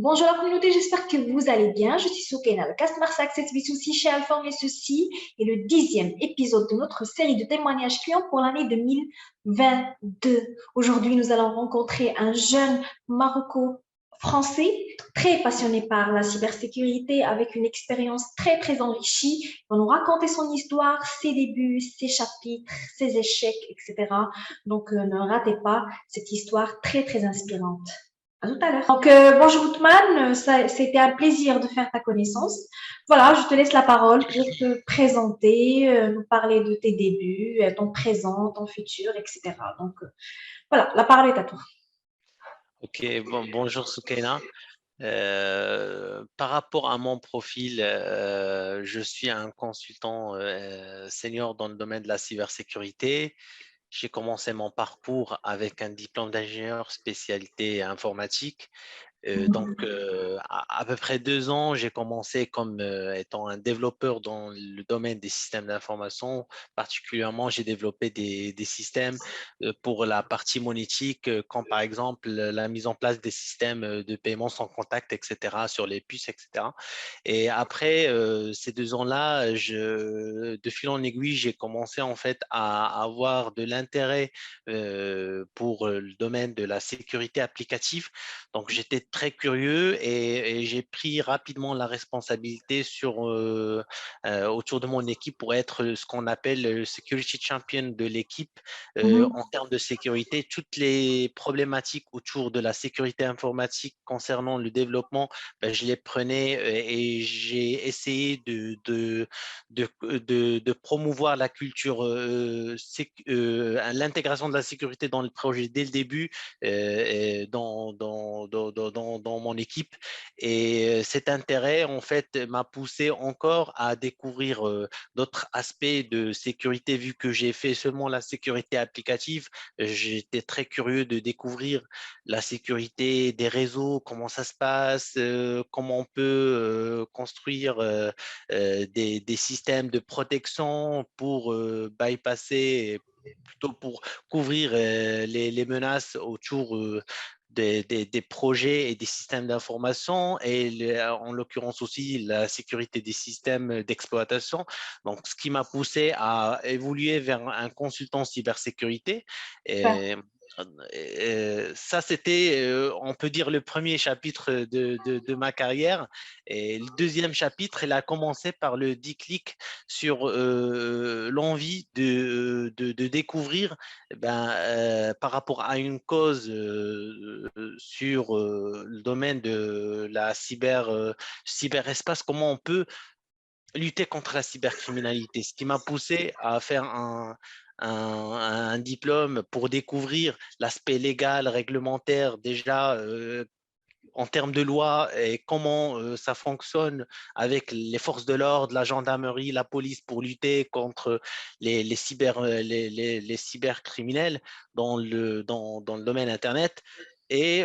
Bonjour la communauté, j'espère que vous allez bien. Je suis Soukaina, le Customer Success B2C chez Alform et ceci est le 10e épisode de notre série de témoignages clients pour l'année 2022. Aujourd'hui, nous allons rencontrer un jeune Maroco-français très passionné par la cybersécurité avec une expérience très enrichie. Il va nous raconter son histoire, ses débuts, ses chapitres, ses échecs, etc. Donc, ne ratez pas cette histoire très inspirante. À tout à l'heure. Donc, bonjour Outman, c'était un plaisir de faire ta connaissance. Voilà, je te laisse la parole pour te présenter, nous parler de tes débuts, ton présent, ton futur, etc. Donc, voilà, la parole est à toi. Ok, bonjour Soukaina. Par rapport à mon profil, je suis un consultant senior dans le domaine de la cybersécurité. J'ai commencé mon parcours avec un diplôme d'ingénieur spécialité informatique. À peu près 2 ans, j'ai commencé comme étant un développeur dans le domaine des systèmes d'information. Particulièrement, j'ai développé des systèmes pour la partie monétique, comme par exemple la mise en place des systèmes de paiement sans contact, etc., sur les puces, etc. Et après ces 2 ans-là, de fil en aiguille, j'ai commencé en fait à avoir de l'intérêt pour le domaine de la sécurité applicative. Donc, j'étais très curieux et j'ai pris rapidement la responsabilité autour de mon équipe pour être ce qu'on appelle le security champion de l'équipe en termes de sécurité. Toutes les problématiques autour de la sécurité informatique concernant le développement, ben, je les prenais et j'ai essayé de promouvoir la culture, l'intégration de la sécurité dans le projet dès le début dans mon équipe. Et cet intérêt, en fait, m'a poussé encore à découvrir d'autres aspects de sécurité, vu que j'ai fait seulement la sécurité applicative. J'étais très curieux de découvrir la sécurité des réseaux, comment ça se passe, comment on peut construire des systèmes de protection pour bypasser, plutôt pour couvrir les menaces autour des projets et des systèmes d'information et en l'occurrence aussi la sécurité des systèmes d'exploitation. Donc, ce qui m'a poussé à évoluer vers un consultant cybersécurité. Et, Ça, c'était, on peut dire, le premier chapitre de ma carrière. Et le deuxième chapitre, il a commencé par le déclic sur l'envie de découvrir par rapport à une cause sur le domaine de la cyberespace, comment on peut lutter contre la cybercriminalité. Ce qui m'a poussé à faire un diplôme pour découvrir l'aspect légal, réglementaire, déjà en termes de loi et comment ça fonctionne avec les forces de l'ordre, la gendarmerie, la police pour lutter contre les cybercriminels dans le domaine Internet. Et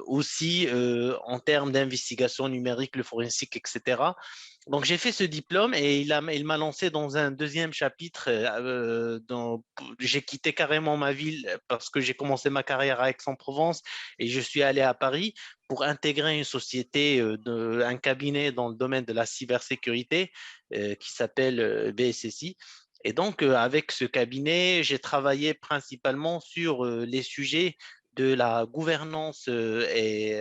aussi en termes d'investigation numérique, le forensique, etc. Donc, j'ai fait ce diplôme et il m'a lancé dans un deuxième chapitre. J'ai quitté carrément ma ville parce que j'ai commencé ma carrière à Aix-en-Provence et je suis allé à Paris pour intégrer une société, un cabinet dans le domaine de la cybersécurité qui s'appelle BSSI. Et donc, avec ce cabinet, j'ai travaillé principalement sur les sujets de la gouvernance et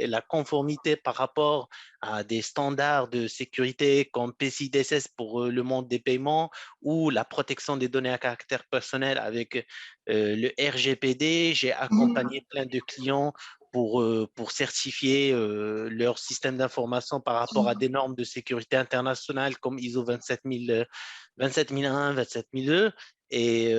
la conformité par rapport à des standards de sécurité comme PCI DSS pour le monde des paiements ou la protection des données à caractère personnel avec le RGPD. J'ai accompagné plein de clients pour certifier leur système d'information par rapport à des normes de sécurité internationales comme ISO 27001, 27002. Et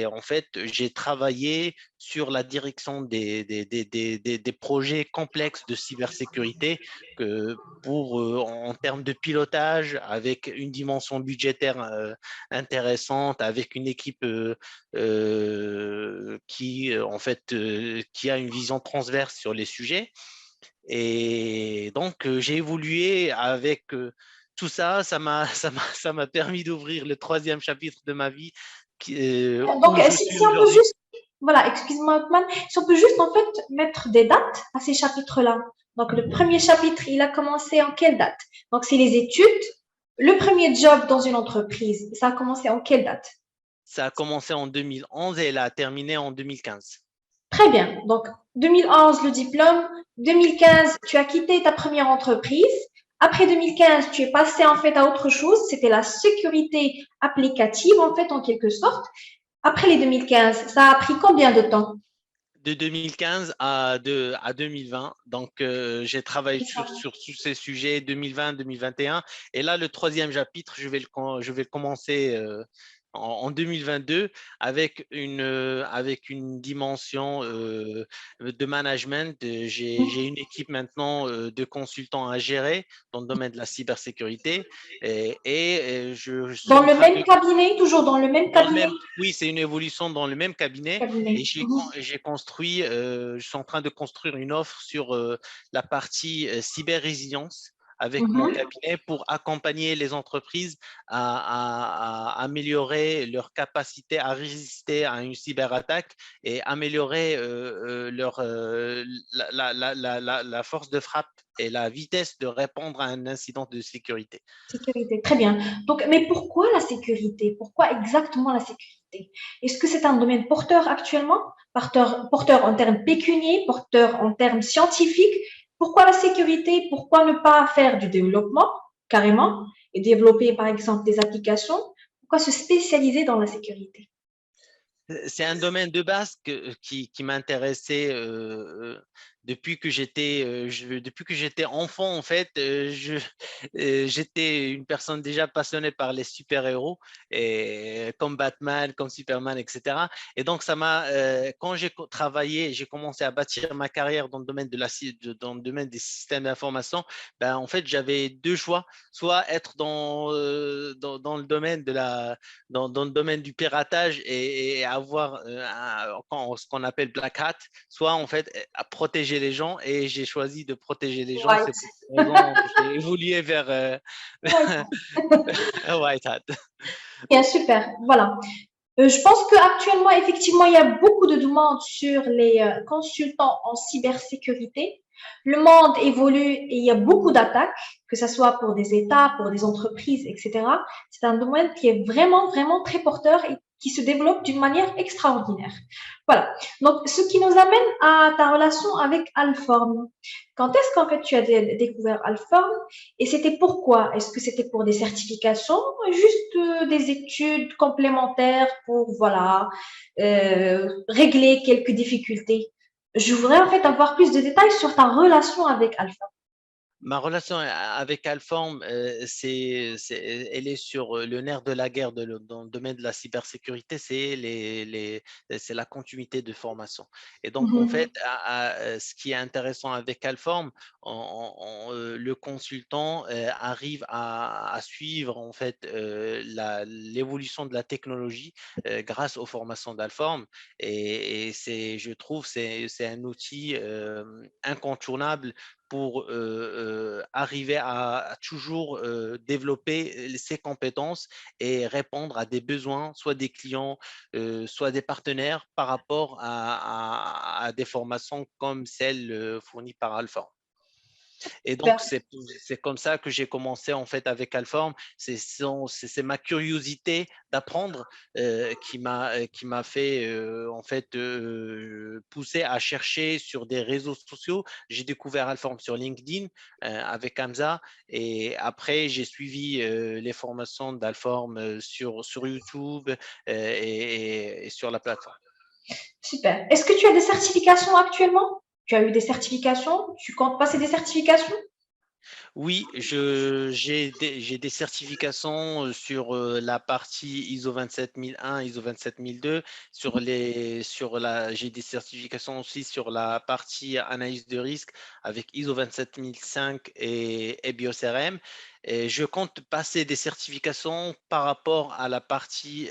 en fait, j'ai travaillé sur la direction des projets complexes de cybersécurité en termes de pilotage, avec une dimension budgétaire intéressante, avec une équipe qui a une vision transverse sur les sujets. Et donc, j'ai évolué avec tout ça. Ça m'a permis d'ouvrir le troisième chapitre de ma vie Donc, où je si, suis si on peut juste aujourd'hui. Voilà, excuse-moi, Othman. Si on peut juste en fait mettre des dates à ces chapitres-là. Donc, le premier chapitre, il a commencé en quelle date? Donc, c'est les études. Le premier job dans une entreprise, ça a commencé en quelle date? Ça a commencé en 2011 et elle a terminé en 2015. Très bien. Donc, 2011, le diplôme. 2015, tu as quitté ta première entreprise. Après 2015, tu es passé en fait à autre chose. C'était la sécurité applicative en fait, en quelque sorte. Après les 2015, ça a pris combien de temps? De 2015 à 2020. Donc, j'ai travaillé sur tous ces sujets 2020, 2021. Et là, le troisième chapitre, je vais le commencer en 2022 avec une dimension de management. J'ai une équipe maintenant de consultants à gérer dans le domaine de la cybersécurité. Je suis Dans en le train même cabinet, toujours dans le même dans le cabinet? même, oui, c'est une évolution dans le même cabinet et Cabinet. j'ai construit, je suis en train de construire une offre sur la partie cyber-résilience avec mon Mhm. cabinet pour accompagner les entreprises à améliorer leur capacité à résister à une cyberattaque et améliorer la force de frappe et la vitesse de répondre à un incident de sécurité. Sécurité, très bien. Donc, mais pourquoi la sécurité? Pourquoi exactement la sécurité? Est-ce que c'est un domaine porteur actuellement? Porteur en termes pécuniaires, porteur en termes scientifiques? Pourquoi la sécurité? Pourquoi ne pas faire du développement carrément et développer par exemple des applications? Pourquoi se spécialiser dans la sécurité? C'est un domaine de base qui m'intéressait depuis que j'étais enfant. En fait, j'étais une personne déjà passionnée par les super-héros, et comme Batman, comme Superman, etc. Et donc, quand travaillé, j'ai commencé à bâtir ma carrière dans le domaine dans le domaine des systèmes d'information. Ben, en fait, j'avais deux choix, soit être dans le domaine dans le domaine du piratage et avoir ce qu'on appelle black hat, soit en fait à protéger les gens. Et j'ai choisi de protéger les gens. White. C'est pour cette raison que j'ai évolué vers White. white hat. Bien, super. Voilà. Je pense qu'actuellement, effectivement, il y a beaucoup de demandes sur les consultants en cybersécurité. Le monde évolue et il y a beaucoup d'attaques, que ce soit pour des États, pour des entreprises, etc. C'est un domaine qui est vraiment, vraiment très porteur et qui se développe d'une manière extraordinaire. Voilà. Donc, ce qui nous amène à ta relation avec Alform. Quand est-ce qu'en fait tu as découvert Alform et c'était pourquoi? Est-ce que c'était pour des certifications, juste des études complémentaires pour voilà régler quelques difficultés? Je voudrais en fait avoir plus de détails sur ta relation avec Alpha. Ma relation avec Alform, elle est sur le nerf de la guerre dans le domaine de la cybersécurité, c'est la continuité de formation. Et donc, en fait, Mhm. ce qui est intéressant avec Alform, le consultant arrive à suivre en fait l'évolution de la technologie grâce aux formations d'Alform. Je trouve, c'est un outil incontournable pour arriver à toujours développer ses compétences et répondre à des besoins, soit des clients, soit des partenaires par rapport à des formations comme celles fournies par Alpha. Et donc, Super. c'est comme ça que j'ai commencé en fait avec Alform. C'est ma curiosité d'apprendre qui m'a fait en fait pousser à chercher sur des réseaux sociaux. J'ai découvert Alform sur LinkedIn avec Hamza et après j'ai suivi les formations d'Alform sur YouTube et sur la plateforme. Super. Est-ce que tu as des certifications actuellement? Tu as eu des certifications? Tu comptes passer des certifications? Oui, j'ai des certifications sur la partie ISO 27001, ISO 27002, j'ai des certifications aussi sur la partie analyse de risque avec ISO 27005 et BioCRM. Et je compte passer des certifications par rapport à la partie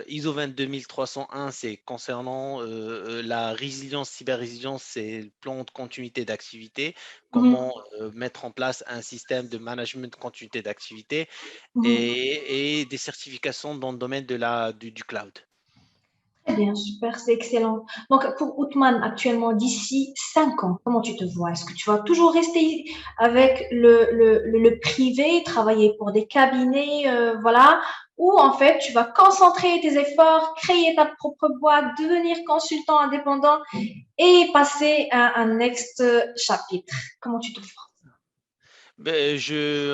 ISO 22301, c'est concernant la résilience, cyber-résilience, c'est le plan de continuité d'activité, Mhm. comment mettre en place un système de management de continuité d'activité Mhm. et des certifications dans le domaine du cloud. Très bien, super, c'est excellent. Donc, pour Outman, actuellement, d'ici 5 ans, comment tu te vois? Est-ce que tu vas toujours rester avec le privé, travailler pour des cabinets, voilà, ou en fait, tu vas concentrer tes efforts, créer ta propre boîte, devenir consultant indépendant et passer à un next chapitre? Comment tu te vois? Ben,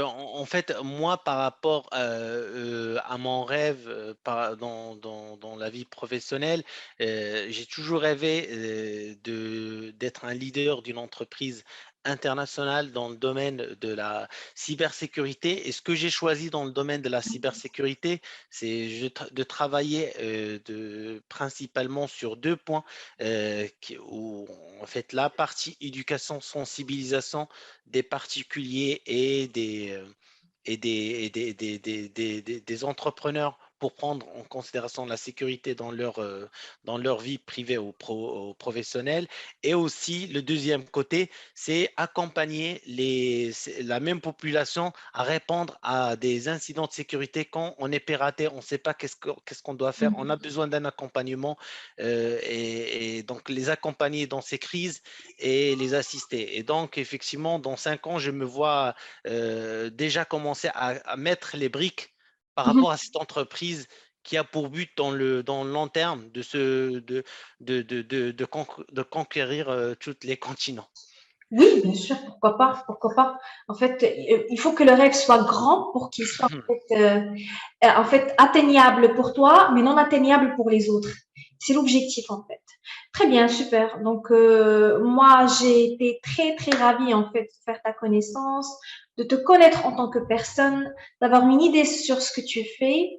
en fait, moi, par rapport à mon rêve dans la vie professionnelle, j'ai toujours rêvé d'être un leader d'une entreprise internationale dans le domaine de la cybersécurité. Et ce que j'ai choisi dans le domaine de la cybersécurité, c'est de travailler principalement sur deux points, où en fait la partie éducation, sensibilisation des particuliers des entrepreneurs pour prendre en considération la sécurité dans leur vie privée ou professionnelle. Et aussi, le deuxième côté, c'est accompagner la même population à répondre à des incidents de sécurité quand on est piraté, on ne sait pas qu'est-ce qu'on doit faire, on a besoin d'un accompagnement et donc les accompagner dans ces crises et les assister. Et donc, effectivement, dans 5 ans, je me vois déjà commencer à mettre les briques par rapport à cette entreprise qui a pour but dans le long terme de conquérir tous les continents. Oui, bien sûr, pourquoi pas, pourquoi pas. En fait, il faut que le rêve soit grand pour qu'il soit en fait atteignable pour toi, mais non atteignable pour les autres. C'est l'objectif en fait. Très bien, super. Donc moi, j'ai été très très ravie en fait de faire ta connaissance, de te connaître en tant que personne, d'avoir une idée sur ce que tu fais.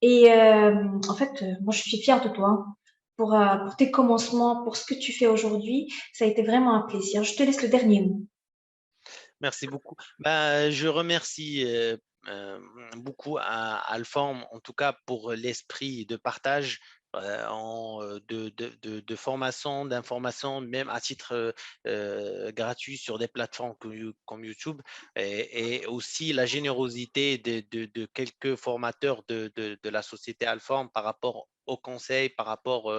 Et en fait, moi, je suis fière de toi pour tes commencements, pour ce que tu fais aujourd'hui. Ça a été vraiment un plaisir. Je te laisse le dernier mot. Merci beaucoup. Bah, je remercie euh, beaucoup à Alform, en tout cas pour l'esprit de partage de formation, d'information, même à titre gratuit sur des plateformes comme YouTube, et aussi la générosité de quelques formateurs de la société Alform par rapport aux conseils, par rapport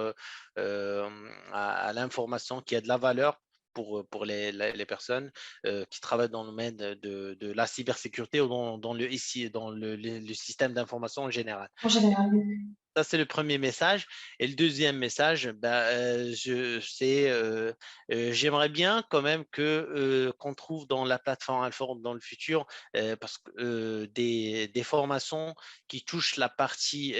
à l'information qui a de la valeur pour les personnes qui travaillent dans le domaine de la cybersécurité ou dans le système d'information en général. En général. Ça, c'est le premier message. Et le deuxième message, j'aimerais bien quand même qu'on trouve dans la plateforme Alform dans le futur parce que, des formations qui touchent la partie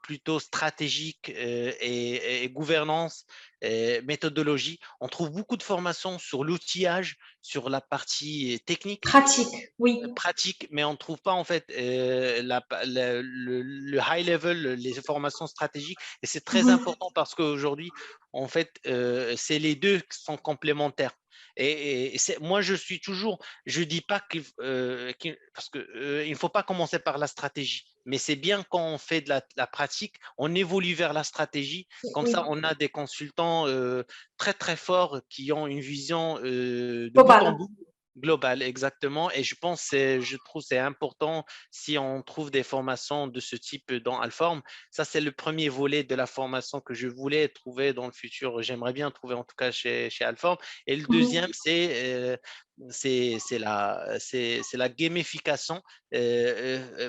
plutôt stratégique et gouvernance, méthodologie. On trouve beaucoup de formations sur l'outillage, sur la partie technique Pratique, oui. pratique, mais on ne trouve pas en fait le high level, les formations stratégiques. Et c'est très Mhm. important parce qu'aujourd'hui, en fait, c'est les deux qui sont complémentaires. Moi, je suis toujours, je dis pas parce que il ne faut pas commencer par la stratégie, mais c'est bien quand on fait de la pratique, on évolue vers la stratégie. Comme ça, Oui. on a des consultants très très forts qui ont une vision de bout en Global. bout global, exactement. Et je trouve c'est important si on trouve des formations de ce type dans Alform. Ça, c'est le premier volet de la formation que je voulais trouver dans le futur. J'aimerais bien trouver en tout cas chez Alform. Et le deuxième, Mhm. c'est la gamification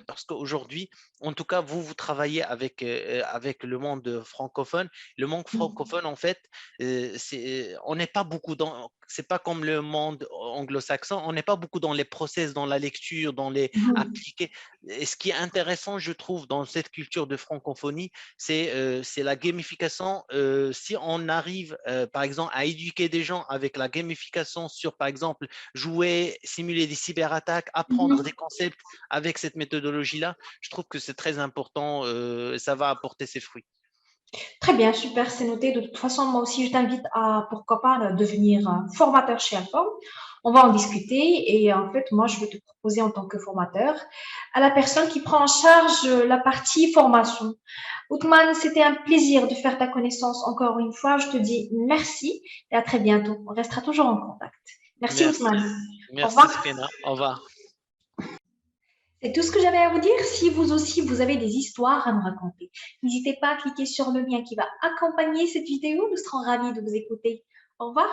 parce qu'aujourd'hui, en tout cas, vous travaillez avec le monde francophone. Le monde francophone, en fait, on n'est pas beaucoup c'est pas comme le monde anglo-saxon, on n'est pas beaucoup dans les process, dans la lecture, dans les Mhm. appliquer. Et ce qui est intéressant, je trouve, dans cette culture de francophonie, c'est la gamification. Si on arrive, par exemple, à éduquer des gens avec la gamification sur, par exemple, jouer, simuler des cyberattaques, apprendre des Mhm. concepts avec cette méthodologie-là, je trouve que c'est très important. Ça va apporter ses fruits. Très bien, super, c'est noté. De toute façon, moi aussi, je t'invite à, pourquoi pas, devenir formateur chez Alpha. On va en discuter et en fait, moi, je vais te proposer en tant que formateur à la personne qui prend en charge la partie formation. Outman, c'était un plaisir de faire ta connaissance encore une fois. Je te dis merci et à très bientôt. On restera toujours en contact. Merci, Outman. Merci. Au Merci, revoir. Skena. Au revoir. C'est tout ce que j'avais à vous dire. Si vous aussi, vous avez des histoires à nous raconter, n'hésitez pas à cliquer sur le lien qui va accompagner cette vidéo. Nous serons ravis de vous écouter. Au revoir.